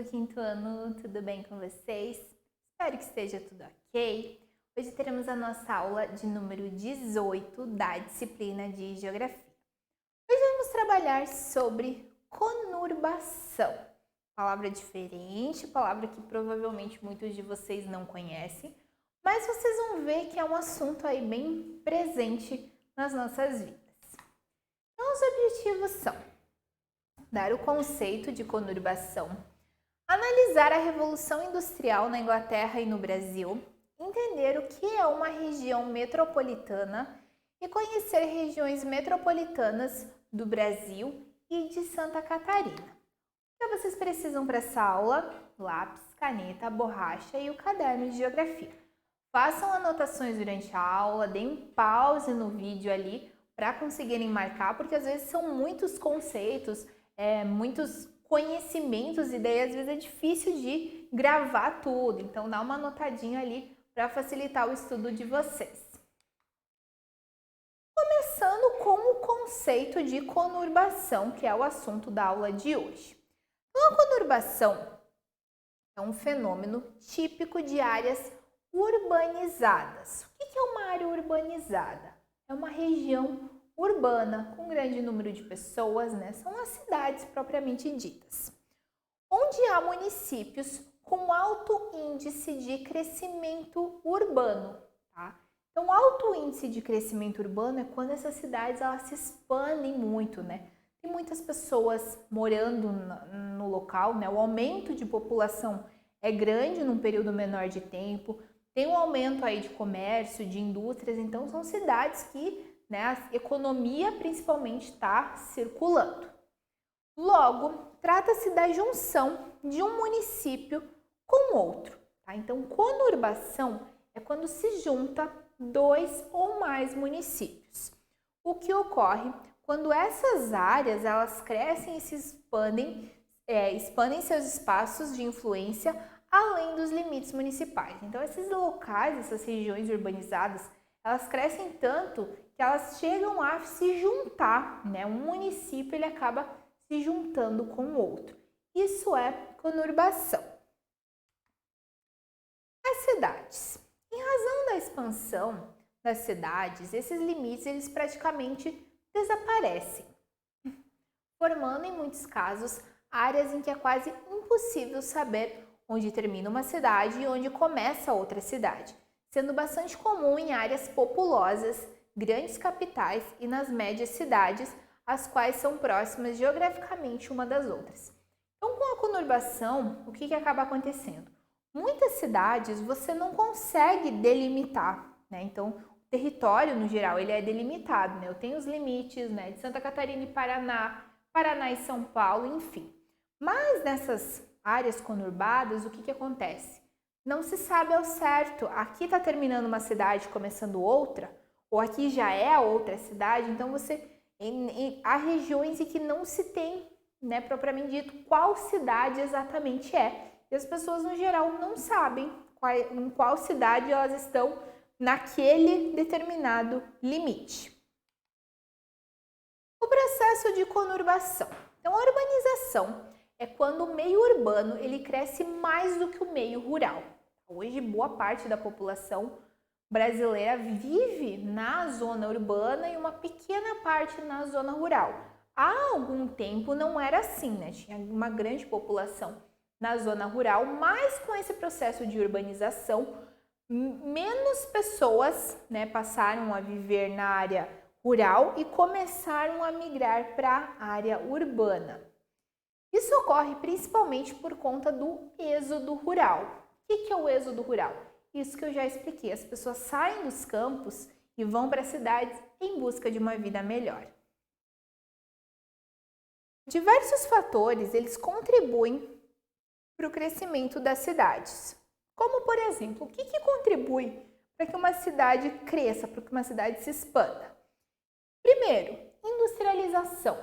do quinto ano, tudo bem com vocês? Espero que esteja tudo ok. Hoje teremos a nossa aula de número 18 da disciplina de Geografia. Hoje vamos trabalhar sobre conurbação. Palavra diferente, palavra que provavelmente muitos de vocês não conhecem, mas vocês vão ver que é um assunto aí bem presente nas nossas vidas. Então, os objetivos são dar o conceito de conurbação, analisar a Revolução Industrial na Inglaterra e no Brasil, entender o que é uma região metropolitana e conhecer regiões metropolitanas do Brasil e de Santa Catarina. O que vocês precisam para essa aula? Lápis, caneta, borracha e o caderno de geografia. Façam anotações durante a aula, deem pause no vídeo ali para conseguirem marcar, porque às vezes são muitos conceitos, muitos conhecimentos e daí às vezes é difícil de gravar tudo. Então dá uma anotadinha ali para facilitar o estudo de vocês. Começando com o conceito de conurbação, que é o assunto da aula de hoje. Então, a conurbação é um fenômeno típico de áreas urbanizadas. O que é uma área urbanizada? É uma região urbana com grande número de pessoas, né? São as cidades propriamente ditas, onde há municípios com alto índice de crescimento urbano, tá? Então, alto índice de crescimento urbano é quando essas cidades elas se expandem muito, né? Tem muitas pessoas morando no local, né? O aumento de população é grande num período menor de tempo, tem um aumento aí de comércio, de indústrias, então são cidades que, né, a economia principalmente está circulando. Logo, trata-se da junção de um município com outro, tá? Então, conurbação é quando se junta dois ou mais municípios. O que ocorre quando essas áreas elas crescem e se expandem seus espaços de influência além dos limites municipais. Então, esses locais, essas regiões urbanizadas, elas crescem tanto que elas chegam a se juntar, né? Um município ele acaba se juntando com o outro. Isso é conurbação. As cidades. Em razão da expansão das cidades, esses limites eles praticamente desaparecem, formando em muitos casos áreas em que é quase impossível saber onde termina uma cidade e onde começa outra cidade, sendo bastante comum em áreas populosas, grandes capitais e nas médias cidades, as quais são próximas geograficamente uma das outras. Então, com a conurbação, o que acaba acontecendo? Muitas cidades você não consegue delimitar, né? Então, o território, no geral, ele é delimitado, né? Eu tenho os limites, né, de Santa Catarina e Paraná, Paraná e São Paulo, enfim. Mas nessas áreas conurbadas, o que acontece? Não se sabe ao certo, aqui está terminando uma cidade, começando outra, ou aqui já é a outra cidade, então há regiões em que não se tem, né, propriamente dito, qual cidade exatamente é. E as pessoas, no geral, não sabem em qual cidade elas estão naquele determinado limite. O processo de conurbação. Então, a urbanização é quando o meio urbano ele cresce mais do que o meio rural. Hoje, boa parte da população brasileira vive na zona urbana e uma pequena parte na zona rural. Há algum tempo não era assim, né? Tinha uma grande população na zona rural, mas com esse processo de urbanização, menos pessoas, né, passaram a viver na área rural e começaram a migrar para a área urbana. Isso ocorre principalmente por conta do êxodo rural. O que é o êxodo rural? Isso que eu já expliquei, as pessoas saem dos campos e vão para as cidades em busca de uma vida melhor. Diversos fatores, eles contribuem para o crescimento das cidades. Como, por exemplo, o que contribui para que uma cidade cresça, para que uma cidade se expanda? Primeiro, industrialização.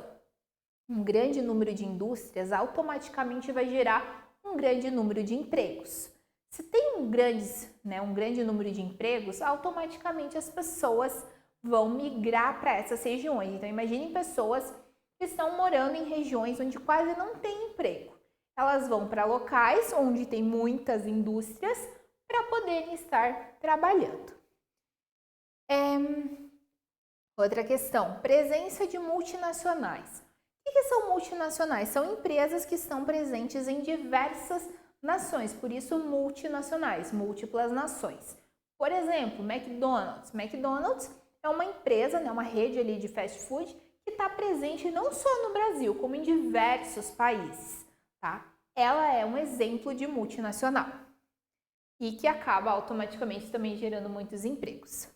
Um grande número de indústrias automaticamente vai gerar um grande número de empregos. Se tem um grande número de empregos, automaticamente as pessoas vão migrar para essas regiões. Então, imagine pessoas que estão morando em regiões onde quase não tem emprego. elas vão para locais onde tem muitas indústrias para poderem estar trabalhando. Outra questão, presença de multinacionais. O que são multinacionais? São empresas que estão presentes em diversas nações, por isso multinacionais, múltiplas nações. Por exemplo, McDonald's. McDonald's é uma empresa, né, uma rede ali de fast food que está presente não só no Brasil, como em diversos países, tá? Ela é um exemplo de multinacional e que acaba automaticamente também gerando muitos empregos.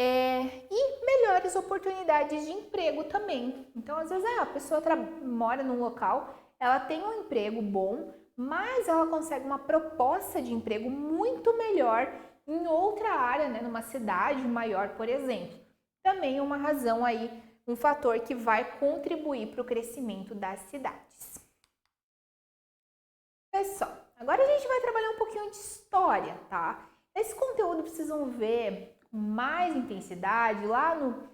E melhores oportunidades de emprego também. Então, às vezes, a pessoa mora num local, ela tem um emprego bom, mas ela consegue uma proposta de emprego muito melhor em outra área, né, numa cidade maior, por exemplo. Também uma razão aí, um fator que vai contribuir para o crescimento das cidades. Pessoal, agora a gente vai trabalhar um pouquinho de história, tá? Esse conteúdo precisam ver com mais intensidade lá no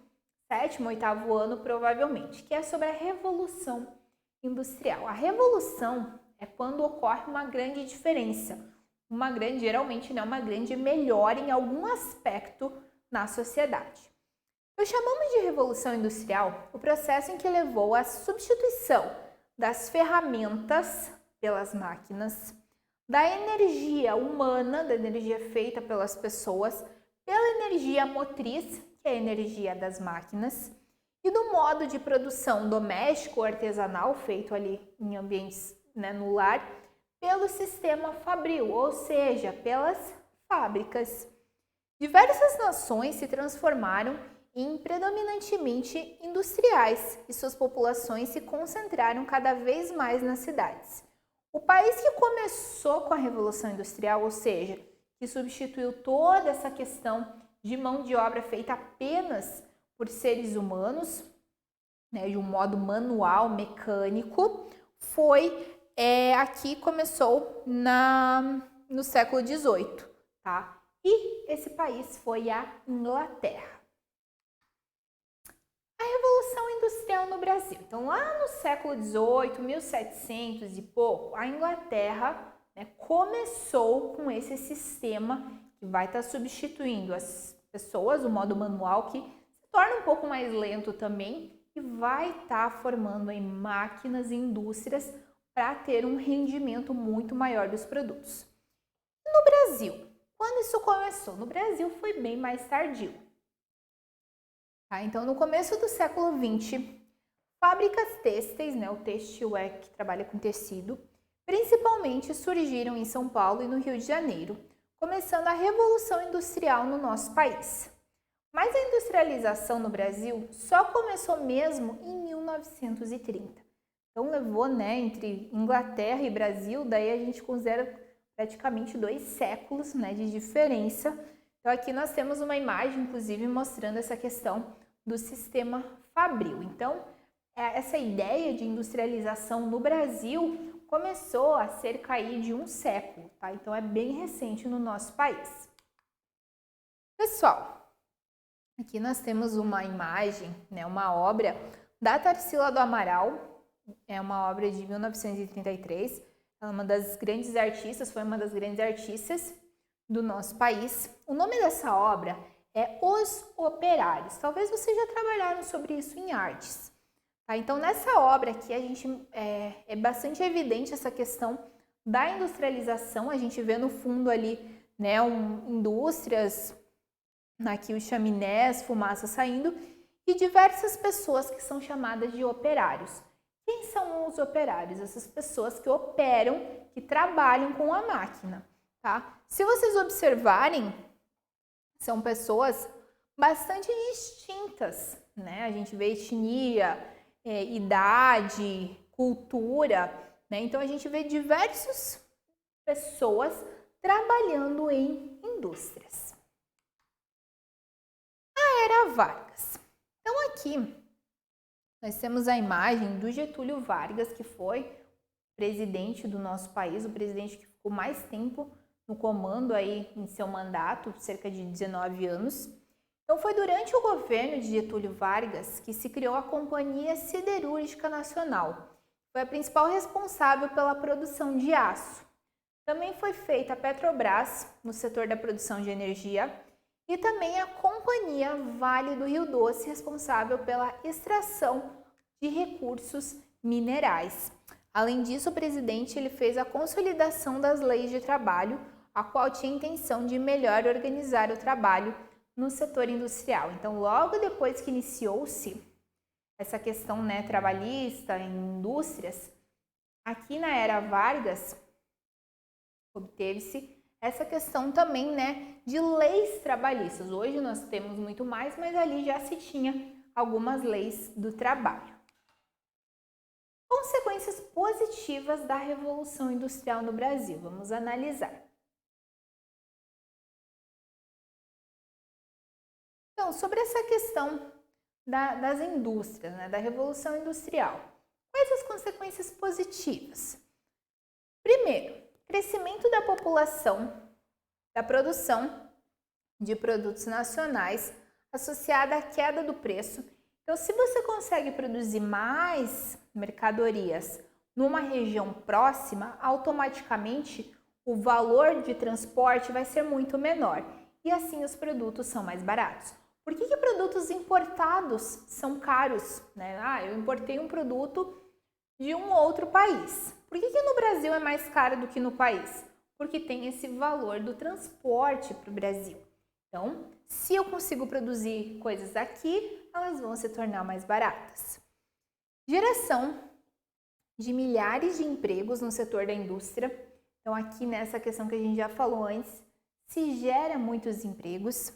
7º, 8º ano, provavelmente, que é sobre a Revolução Industrial. A Revolução é quando ocorre uma grande diferença, geralmente, né, uma grande melhora em algum aspecto na sociedade. Nós chamamos de Revolução Industrial o processo em que levou à substituição das ferramentas pelas máquinas, da energia humana, da energia feita pelas pessoas, pela energia motriz, que é a energia das máquinas, e do modo de produção doméstico ou artesanal, feito ali em ambientes, né, no lar, pelo sistema fabril, ou seja, pelas fábricas. Diversas nações se transformaram em predominantemente industriais e suas populações se concentraram cada vez mais nas cidades. O país que começou com a Revolução Industrial, ou seja, que substituiu toda essa questão de mão de obra feita apenas por seres humanos, né, de um modo manual, mecânico, aqui começou no século XVIII, tá? E esse país foi a Inglaterra. A Revolução Industrial no Brasil. Então, lá no século XVIII, 1700 e pouco, a Inglaterra, né, começou com esse sistema que vai estar substituindo as pessoas, o modo manual, que se torna um pouco mais lento também, e vai estar formando aí máquinas e indústrias para ter um rendimento muito maior dos produtos. No Brasil, quando isso começou? No Brasil foi bem mais tardio. Tá? Então, no começo do século XX, fábricas têxteis, né, o têxtil é que trabalha com tecido, principalmente surgiram em São Paulo e no Rio de Janeiro, começando a Revolução Industrial no nosso país. Mas a industrialização no Brasil só começou mesmo em 1930. Então levou, né, entre Inglaterra e Brasil, daí a gente considera praticamente 2 séculos, né, de diferença. Então aqui nós temos uma imagem, inclusive, mostrando essa questão do sistema fabril. Então, essa ideia de industrialização no Brasil começou há cerca aí de 1 século, tá? Então é bem recente no nosso país. Pessoal, aqui nós temos uma imagem, né, uma obra da Tarsila do Amaral, é uma obra de 1933, ela é uma das grandes artistas, foi uma das grandes artistas do nosso país. O nome dessa obra é Os Operários. Talvez vocês já trabalharam sobre isso em artes. Tá? Então, nessa obra aqui, a gente é bastante evidente essa questão da industrialização. A gente vê no fundo ali, né, indústrias, aqui os chaminés, fumaça saindo, e diversas pessoas que são chamadas de operários. Quem são os operários? Essas pessoas que operam, que trabalham com a máquina. Tá? Se vocês observarem, são pessoas bastante distintas, né? A gente vê etnia, idade, cultura, né? Então a gente vê diversas pessoas trabalhando em indústrias. A Era Vargas. Então aqui nós temos a imagem do Getúlio Vargas, que foi presidente do nosso país, o presidente que ficou mais tempo no comando aí em seu mandato, cerca de 19 anos. Então foi durante o governo de Getúlio Vargas que se criou a Companhia Siderúrgica Nacional. foi a principal responsável pela produção de aço. Também foi feita a Petrobras, no setor da produção de energia, e também a Companhia Vale do Rio Doce, responsável pela extração de recursos minerais. Além disso, o presidente ele fez a consolidação das leis de trabalho, a qual tinha a intenção de melhor organizar o trabalho no setor industrial. Então, logo depois que iniciou-se essa questão, trabalhista em indústrias, aqui na era Vargas, obteve-se essa questão também, de leis trabalhistas. Hoje nós temos muito mais, mas ali já se tinha algumas leis do trabalho. Consequências positivas da Revolução Industrial no Brasil. Vamos analisar. Então, sobre essa questão das indústrias, da Revolução Industrial, quais as consequências positivas? Primeiro, crescimento da população, da produção de produtos nacionais associada à queda do preço. Então, se você consegue produzir mais mercadorias numa região próxima, automaticamente o valor de transporte vai ser muito menor e assim os produtos são mais baratos. Por que produtos importados são caros? Eu importei um produto de um outro país. Por que no Brasil é mais caro do que no país? Porque tem esse valor do transporte para o Brasil. Então, se eu consigo produzir coisas aqui, elas vão se tornar mais baratas. Geração de milhares de empregos no setor da indústria. Então, aqui nessa questão que a gente já falou antes, se gera muitos empregos.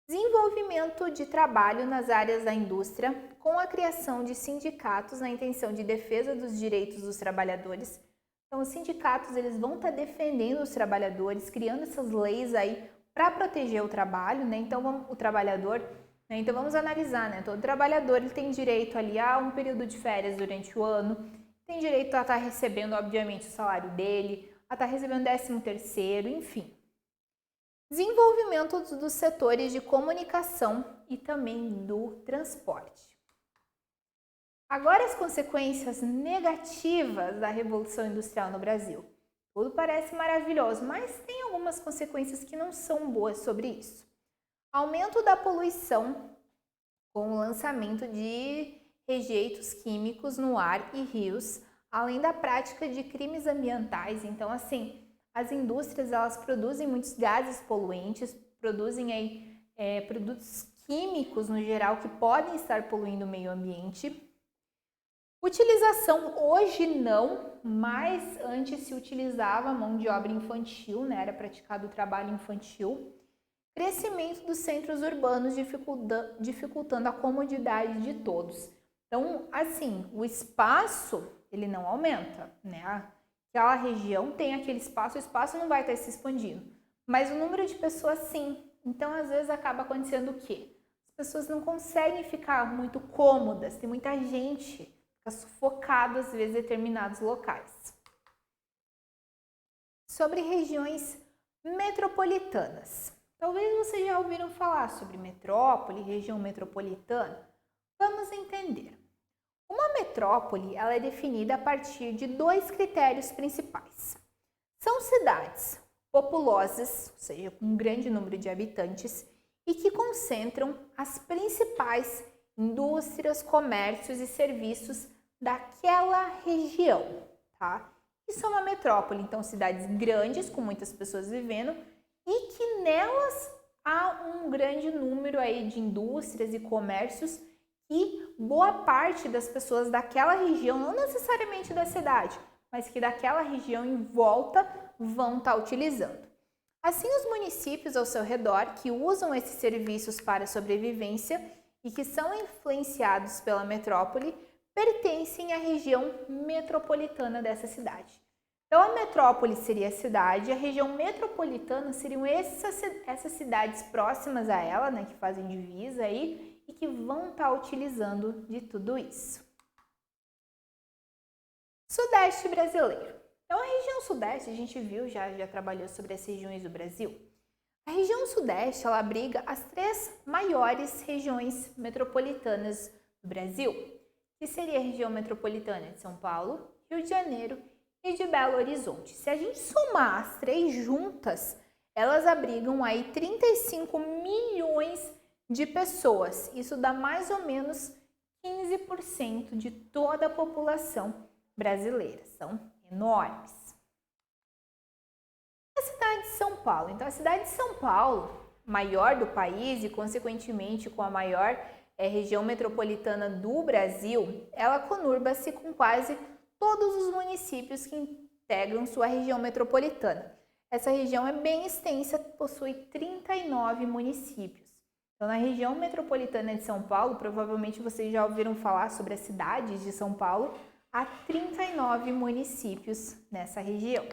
Desenvolvimento de trabalho nas áreas da indústria, com a criação de sindicatos na intenção de defesa dos direitos dos trabalhadores. Então, os sindicatos eles vão estar defendendo os trabalhadores, criando essas leis aí para proteger o trabalho, Então, o trabalhador, Então, vamos analisar, Todo trabalhador ele tem direito ali a um período de férias durante o ano, tem direito a estar recebendo, obviamente, o salário dele, a estar recebendo 13º, enfim. Desenvolvimento dos setores de comunicação e também do transporte. Agora as consequências negativas da Revolução Industrial no Brasil. Tudo parece maravilhoso, mas tem algumas consequências que não são boas sobre isso. Aumento da poluição com o lançamento de rejeitos químicos no ar e rios, além da prática de crimes ambientais. Então, as indústrias elas produzem muitos gases poluentes, produzem produtos químicos no geral que podem estar poluindo o meio ambiente. Utilização, hoje não, mas antes se utilizava a mão de obra infantil, era praticado o trabalho infantil. Crescimento dos centros urbanos dificultando a comodidade de todos. Então, o espaço ele não aumenta, Aquela região tem aquele espaço, o espaço não vai estar se expandindo, mas o número de pessoas sim. Então, às vezes acaba acontecendo o quê? As pessoas não conseguem ficar muito cômodas, tem muita gente, fica sufocado às vezes em determinados locais. Sobre regiões metropolitanas. Talvez vocês já ouviram falar sobre metrópole, região metropolitana. Vamos entender. Uma metrópole ela é definida a partir de 2 critérios principais. São cidades populosas, ou seja, com um grande número de habitantes, e que concentram as principais indústrias, comércios e serviços daquela região, Isso é uma metrópole, então cidades grandes, com muitas pessoas vivendo, e que nelas há um grande número aí de indústrias e comércios e boa parte das pessoas daquela região, não necessariamente da cidade, mas que daquela região em volta vão estar utilizando. Assim, os municípios ao seu redor que usam esses serviços para sobrevivência e que são influenciados pela metrópole pertencem à região metropolitana dessa cidade. Então, a metrópole seria a cidade, a região metropolitana seriam essas cidades próximas a ela, que fazem divisa aí e que vão estar utilizando de tudo isso. Sudeste brasileiro. Então, a região sudeste, a gente viu, já trabalhou sobre as regiões do Brasil. A região sudeste, ela abriga as 3 maiores regiões metropolitanas do Brasil, que seria a região metropolitana de São Paulo, Rio de Janeiro e de Belo Horizonte. Se a gente somar as três juntas, elas abrigam aí 35 milhões de pessoas. Isso dá mais ou menos 15% de toda a população brasileira. São enormes. A cidade de São Paulo. Então, a cidade de São Paulo, maior do país e, consequentemente, com a maior região metropolitana do Brasil, ela conurba-se com quase todos os municípios que integram sua região metropolitana. Essa região é bem extensa, possui 39 municípios. Então, na região metropolitana de São Paulo, provavelmente vocês já ouviram falar sobre as cidades de São Paulo, há 39 municípios nessa região.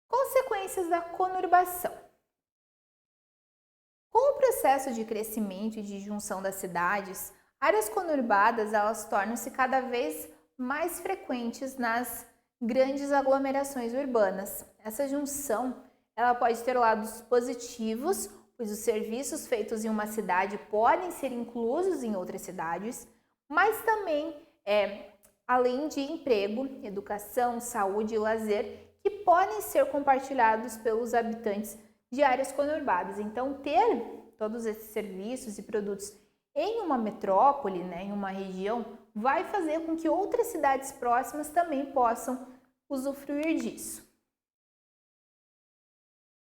Consequências da conurbação. Com o processo de crescimento e de junção das cidades, áreas conurbadas elas tornam-se cada vez mais frequentes nas grandes aglomerações urbanas. Essa junção ela pode ter lados positivos, pois os serviços feitos em uma cidade podem ser inclusos em outras cidades, mas também, além de emprego, educação, saúde e lazer, que podem ser compartilhados pelos habitantes de áreas conurbadas. Então, ter todos esses serviços e produtos em uma metrópole, em uma região, vai fazer com que outras cidades próximas também possam usufruir disso.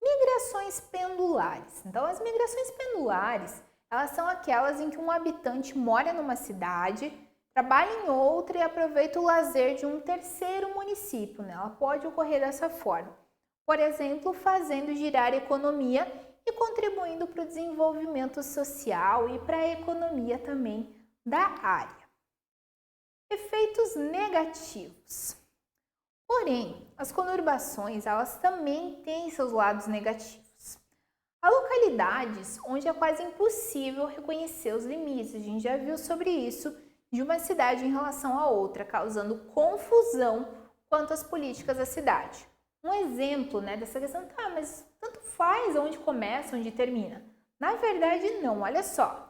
Migrações pendulares. Então, as migrações pendulares, elas são aquelas em que um habitante mora numa cidade, trabalha em outra e aproveita o lazer de um terceiro município. Ela pode ocorrer dessa forma. Por exemplo, fazendo girar a economia e contribuindo para o desenvolvimento social e para a economia também da área. Efeitos negativos. Porém, as conurbações, elas também têm seus lados negativos. Há localidades onde é quase impossível reconhecer os limites. A gente já viu sobre isso de uma cidade em relação a outra, causando confusão quanto às políticas da cidade. Um exemplo dessa questão, mas tanto faz onde começa, onde termina. Na verdade, não, olha só.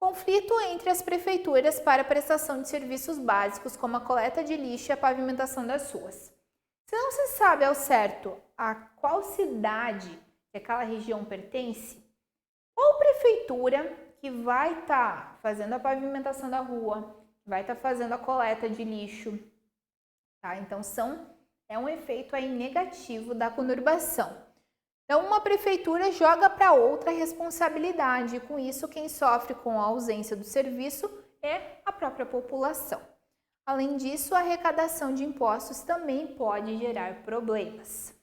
Conflito entre as prefeituras para a prestação de serviços básicos, como a coleta de lixo e a pavimentação das ruas. Se não se sabe ao certo a qual cidade que aquela região pertence, qual prefeitura que vai estar fazendo a pavimentação da rua, vai estar fazendo a coleta de lixo, tá? Então, é um efeito aí negativo da conurbação. Então, uma prefeitura joga para outra a responsabilidade e, com isso, quem sofre com a ausência do serviço é a própria população. Além disso, a arrecadação de impostos também pode gerar problemas.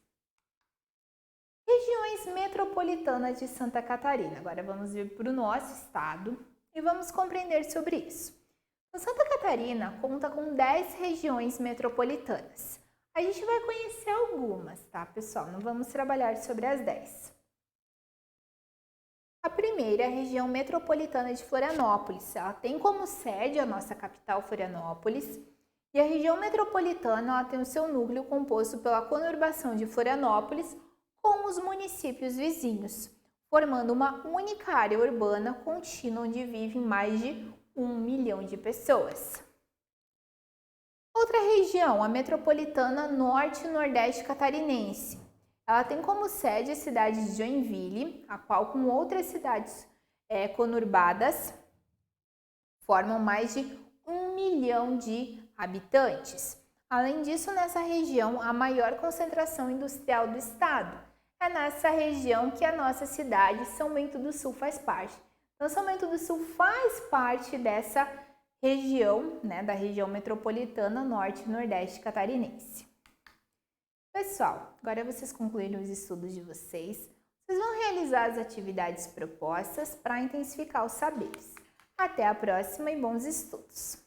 Regiões metropolitanas de Santa Catarina. Agora vamos vir para o nosso estado e vamos compreender sobre isso. Então, Santa Catarina conta com 10 regiões metropolitanas. A gente vai conhecer algumas, tá, pessoal? Não vamos trabalhar sobre as 10. A primeira é a região metropolitana de Florianópolis. Ela tem como sede a nossa capital, Florianópolis. E a região metropolitana ela tem o seu núcleo composto pela conurbação de Florianópolis com os municípios vizinhos, formando uma única área urbana contínua onde vivem mais de 1 milhão de pessoas. Outra região, a metropolitana Norte e Nordeste catarinense. Ela tem como sede a cidade de Joinville, a qual com outras cidades conurbadas formam mais de 1 milhão de habitantes. Além disso, nessa região, a maior concentração industrial do estado. É nessa região que a nossa cidade, São Bento do Sul, faz parte. Então, São Bento do Sul faz parte dessa região, da região metropolitana Norte e Nordeste catarinense. Pessoal, agora vocês concluíram os estudos de vocês. Vocês vão realizar as atividades propostas para intensificar os saberes. Até a próxima e bons estudos!